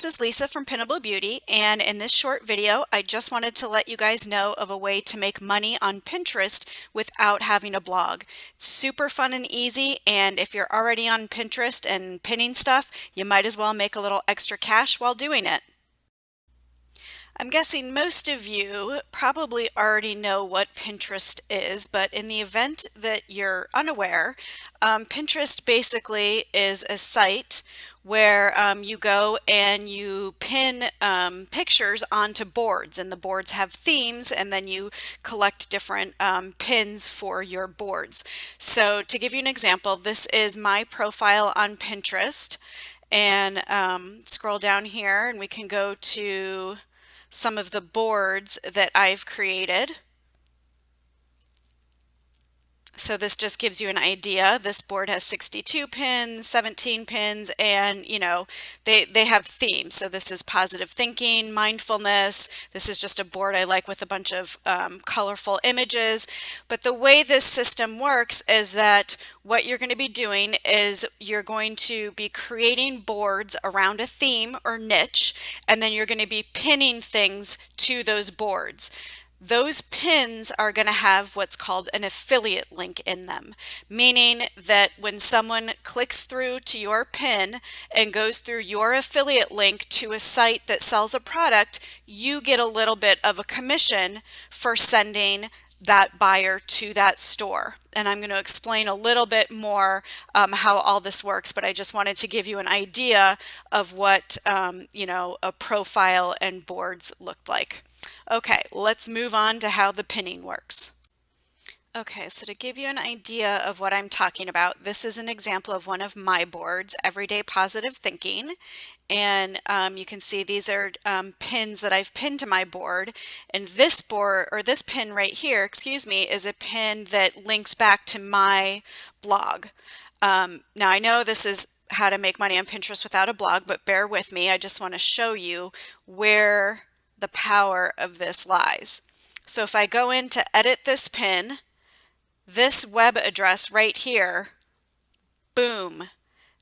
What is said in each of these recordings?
this is Lisa from Pinnable Beauty, and in this short video I just wanted to let you guys know of a way to make money on Pinterest without having a blog. It's super fun and easy, and if you're already on Pinterest and pinning stuff, you might as well make a little extra cash while doing it. I'm guessing most of you probably already know what Pinterest is, but in the event that you're unaware, Pinterest basically is a site where you go and you pin pictures onto boards, and the boards have themes, and then you collect different pins for your boards. So to give you an example, this is my profile on Pinterest, and scroll down here and we can go to some of the boards that I've created. So this just gives you an idea. This board has 62 pins, 17 pins, and they have themes. So this is positive thinking, mindfulness. This is just a board I like with a bunch of colorful images. But the way this system works is that what you're going to be doing is you're going to be creating boards around a theme or niche, and then you're going to be pinning things to those boards. Those pins are going to have what's called an affiliate link in them, meaning that when someone clicks through to your pin and goes through your affiliate link to a site that sells a product, you get a little bit of a commission for sending that buyer to that store. And I'm going to explain a little bit more how all this works, but I just wanted to give you an idea of what a profile and boards looked like. Okay, let's move on to how the pinning works. Okay, so to give you an idea of what I'm talking about, this is an example of one of my boards, Everyday Positive Thinking. And you can see these are pins that I've pinned to my board. And this board, or this pin right here, excuse me, is a pin that links back to my blog. Now I know this is how to make money on Pinterest without a blog, but bear with me. I just want to show you where the power of this lies. So if I go in to edit this pin, this web address right here, boom,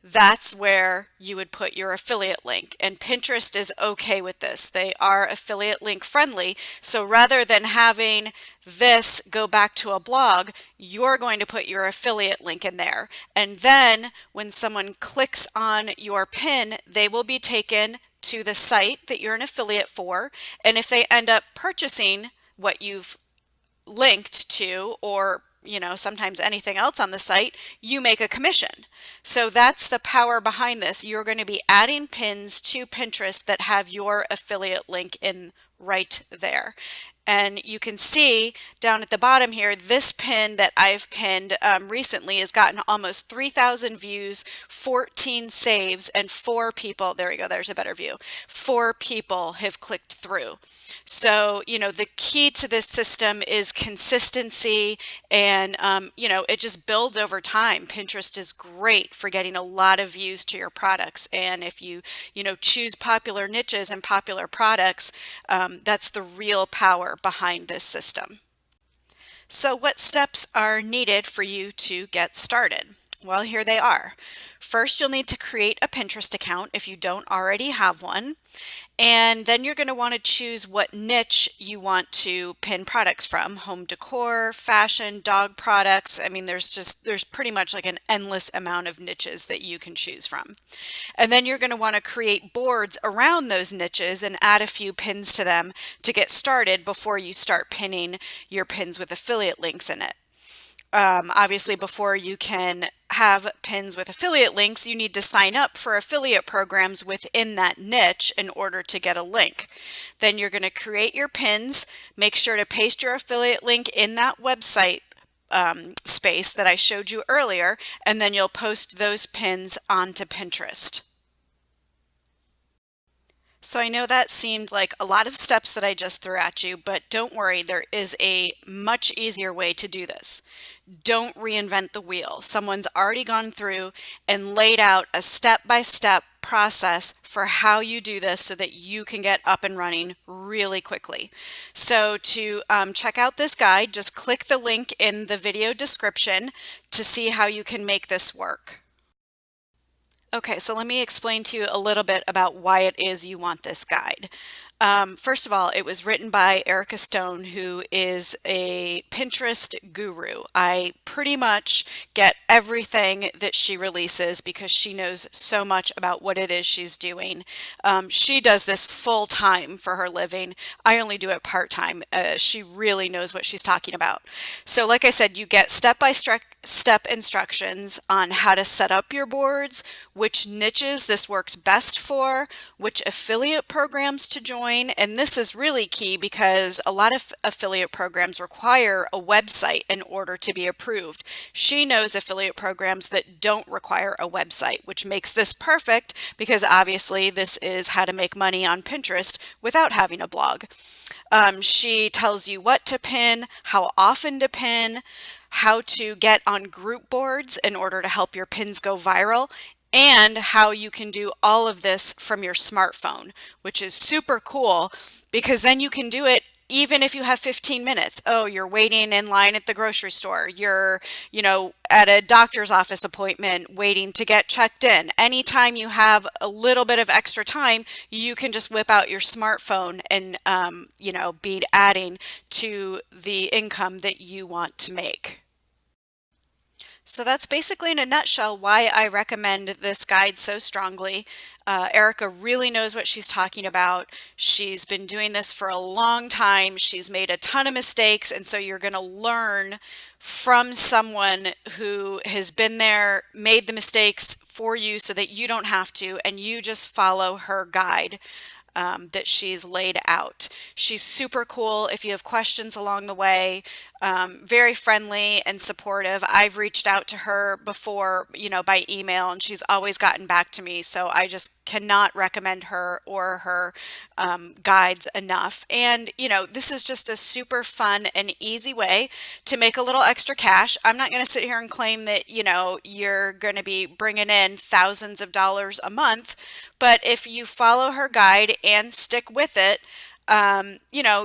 that's where you would put your affiliate link. And Pinterest is okay with this. They are affiliate link friendly. So rather than having this go back to a blog, you're going to put your affiliate link in there. And then when someone clicks on your pin, they will be taken to the site that you're an affiliate for, and if they end up purchasing what you've linked to, or sometimes anything else on the site, you make a commission. So that's the power behind this. You're going to be adding pins to Pinterest that have your affiliate link in right there. And you can see down at the bottom here, this pin that I've pinned recently has gotten almost 3,000 views, 14 saves, and 4 people, there we go, there's a better view, 4 people have clicked through. So, the key to this system is consistency, and, it just builds over time. Pinterest is great for getting a lot of views to your products. And if you, choose popular niches and popular products, that's the real power behind this system. So what steps are needed for you to get started? Well, here they are. First, you'll need to create a Pinterest account if you don't already have one. And then you're going to want to choose what niche you want to pin products from. Home decor, fashion, dog products. I mean, there's pretty much like an endless amount of niches that you can choose from. And then you're going to want to create boards around those niches and add a few pins to them to get started before you start pinning your pins with affiliate links in it. Obviously, before you can have pins with affiliate links, you need to sign up for affiliate programs within that niche in order to get a link. Then you're going to create your pins, make sure to paste your affiliate link in that website space that I showed you earlier, and then you'll post those pins onto Pinterest. So I know that seemed like a lot of steps that I just threw at you, but don't worry, there is a much easier way to do this. Don't reinvent the wheel. Someone's already gone through and laid out a step-by-step process for how you do this so that you can get up and running really quickly. So to check out this guide, just click the link in the video description to see how you can make this work. Okay, so let me explain to you a little bit about why it is you want this guide. First of all, it was written by Erica Stone, who is a Pinterest guru. I pretty much get everything that she releases because she knows so much about what it is she's doing. She does this full time for her living. I only do it part time. She really knows what she's talking about. So, like I said, you get step instructions on how to set up your boards, which niches this works best for, which affiliate programs to join. And this is really key because a lot of affiliate programs require a website in order to be approved. She knows affiliate programs that don't require a website, which makes this perfect because obviously this is how to make money on Pinterest without having a blog. She tells you what to pin, how often to pin, how to get on group boards in order to help your pins go viral, and how you can do all of this from your smartphone, which is super cool because then you can do it even if you have 15 minutes. Oh, you're waiting in line at the grocery store. You're, at a doctor's office appointment waiting to get checked in. Anytime you have a little bit of extra time, you can just whip out your smartphone and, be adding to the income that you want to make. So that's basically in a nutshell why I recommend this guide so strongly. Erica really knows what she's talking about. She's been doing this for a long time. She's made a ton of mistakes, and so you're going to learn from someone who has been there, made the mistakes for you so that you don't have to, and you just follow her guide. That she's laid out. She's super cool if you have questions along the way, very friendly and supportive. I've reached out to her before, by email, and she's always gotten back to me. So I just cannot recommend her or her guides enough. And, this is just a super fun and easy way to make a little extra cash. I'm not going to sit here and claim that, you're going to be bringing in thousands of dollars a month, but if you follow her guide and stick with it,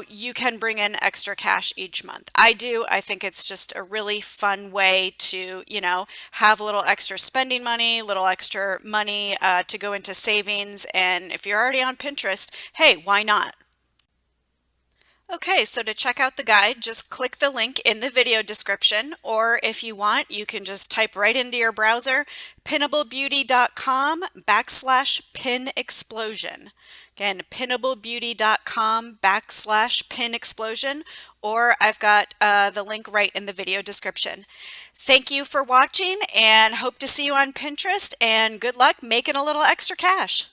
you can bring in extra cash each month. I do. I think it's just a really fun way to, have a little extra spending money, little extra money to go into savings. And if you're already on Pinterest, hey, why not? Okay, so to check out the guide, just click the link in the video description, or if you want, you can just type right into your browser, pinnablebeauty.com/pin explosion. Again, pinnablebeauty.com/pin explosion, or I've got the link right in the video description. Thank you for watching and hope to see you on Pinterest, and good luck making a little extra cash.